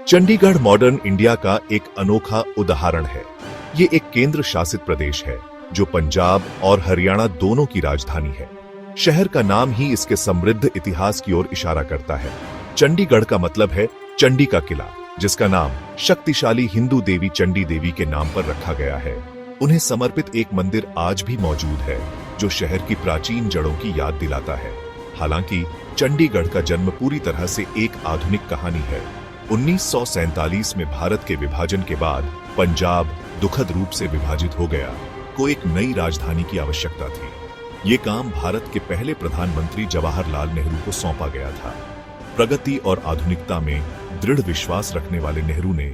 Chandigarh modern India का एक अनोखा उदाहरण है। ये एक केंद्र शासित प्रदेश है जो पंजाब और हरियाणा दोनों की राजधानी है। शहर का नाम ही इसके समृद्ध इतिहास की ओर इशारा करता है। चंडीगढ़ का मतलब है चंडी का किला, जिसका नाम शक्तिशाली हिंदू देवी चंडी देवी के नाम पर रखा गया है। उन्हें समर्पित एक मंदिर आज भी मौजूद है जो शहर की प्राचीन जड़ों की याद दिलाता है। हालांकि चंडीगढ़ का जन्म पूरी तरह से एक आधुनिक कहानी है। 1947 में भारत के विभाजन के बाद पंजाब दुखद रूप से विभाजित हो गया। को एक नई राजधानी की आवश्यकता थी। ये काम भारत के पहले प्रधानमंत्री जवाहरलाल नेहरू को सौंपा गया था। प्रगति और आधुनिकता में दृढ़ विश्वास रखने वाले नेहरू ने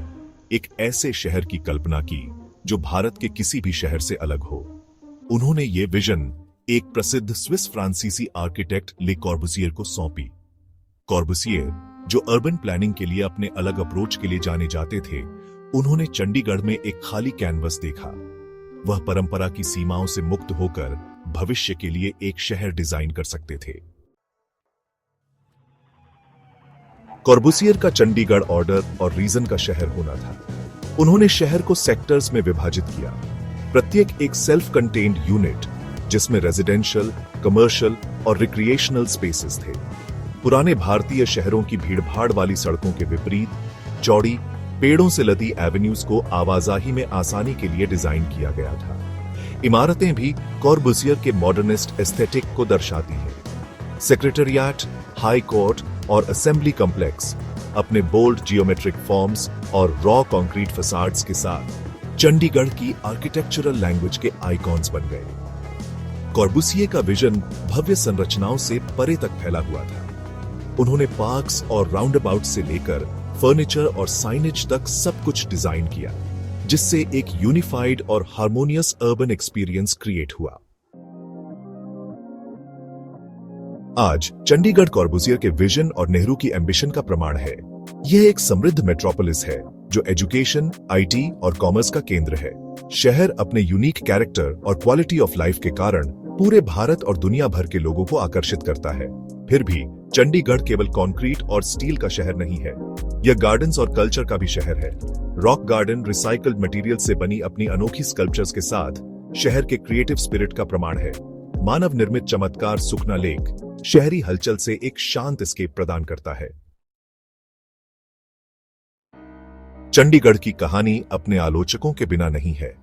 एक ऐसे शहर की कल्पना की जो भारत के किसी भी शहर से अलग हो। उन्होंने ये विजन एक प्रसिद्ध स्विस फ्रांसीसी आर्किटेक्ट ले कॉर्बुसियर को सौंपी। कॉर्बुसियर, जो अर्बन प्लानिंग के लिए अपने अलग अप्रोच के लिए जाने जाते थे, उन्होंने चंडीगढ़ में एक खाली कैनवस देखा। वह परंपरा की सीमाओं से मुक्त होकर भविष्य के लिए एक शहर डिजाइन कर सकते थे। कॉर्बुसियर का चंडीगढ़ ऑर्डर और रीजन का शहर होना था। उन्होंने शहर को सेक्टर्स में विभाजित किया, प्रत्येक एक सेल्फ कंटेन्ड यूनिट जिसमें रेजिडेंशियल, कमर्शियल और रिक्रिएशनल स्पेसेस थे। पुराने भारतीय शहरों की भीड़भाड़ वाली सड़कों के विपरीत चौड़ी, पेड़ों से लदी एवेन्यूज को आवाजाही में आसानी के लिए डिजाइन किया गया था। इमारतें भी कॉर्बुसियर के मॉडर्निस्ट एस्थेटिक को दर्शाती हैं। सेक्रेटेरिएट, हाई कोर्ट और असेंबली कॉम्प्लेक्स अपने बोल्ड जियोमेट्रिक फॉर्म्स और रॉ कंक्रीट फसाड्स के साथ चंडीगढ़ की आर्किटेक्चरल लैंग्वेज के आइकॉन्स बन गए। कॉर्बुसियर का विजन भव्य संरचनाओं से परे तक फैला हुआ था। उन्होंने पार्क्स और राउंडअबाउट से लेकर फर्नीचर और साइनेज तक सब कुछ डिजाइन किया, जिससे एक यूनिफाइड और हार्मोनियस अर्बन एक्सपीरियंस क्रिएट हुआ। आज चंडीगढ़ कॉर्बुसियर के विजन और नेहरू की एम्बिशन का प्रमाण है। यह एक समृद्ध मेट्रोपोलिस है जो एजुकेशन, आईटी और कॉमर्स का केंद्र है। शहर अपने यूनिक कैरेक्टर और क्वालिटी ऑफ लाइफ के कारण पूरे भारत और दुनिया भर के लोगों को आकर्षित करता है। फिर भी चंडीगढ़ केवल कंक्रीट और स्टील का शहर नहीं है, यह गार्डन्स और कल्चर का भी शहर है। रॉक गार्डन रिसाइकल्ड मटेरियल से बनी अपनी अनोखी स्कल्पचर्स के साथ शहर के क्रिएटिव स्पिरिट का प्रमाण है। मानव निर्मित चमत्कार सुखना लेक शहरी हलचल से एक शांत एस्केप प्रदान करता है। चंडीगढ़ की कहानी अपने आलोचकों के बिना नहीं है।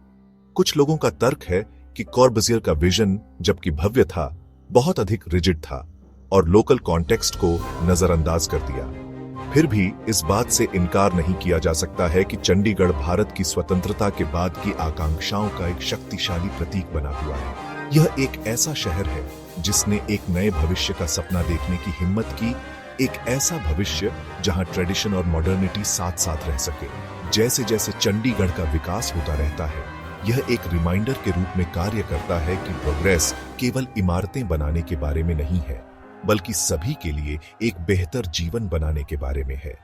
कुछ लोगों का तर्क है कि कॉर्बुसियर का विजन, जबकि भव्य था, बहुत अधिक रिजिड था और लोकल कॉन्टेक्स्ट को नजरअंदाज कर दिया। फिर भी इस बात से इनकार नहीं किया जा सकता है कि चंडीगढ़ भारत की स्वतंत्रता के बाद की आकांक्षाओं का एक शक्तिशाली प्रतीक बना हुआ है। यह एक ऐसा शहर है जिसने एक नए भविष्य का सपना देखने की हिम्मत की, एक ऐसा भविष्य जहां ट्रेडिशन और मॉडर्निटी साथ साथ रह सके। जैसे जैसे चंडीगढ़ का विकास होता रहता है, यह एक रिमाइंडर के रूप में कार्य करता है कि प्रोग्रेस केवल इमारतें बनाने के बारे में नहीं है, बल्कि सभी के लिए एक बेहतर जीवन बनाने के बारे में है।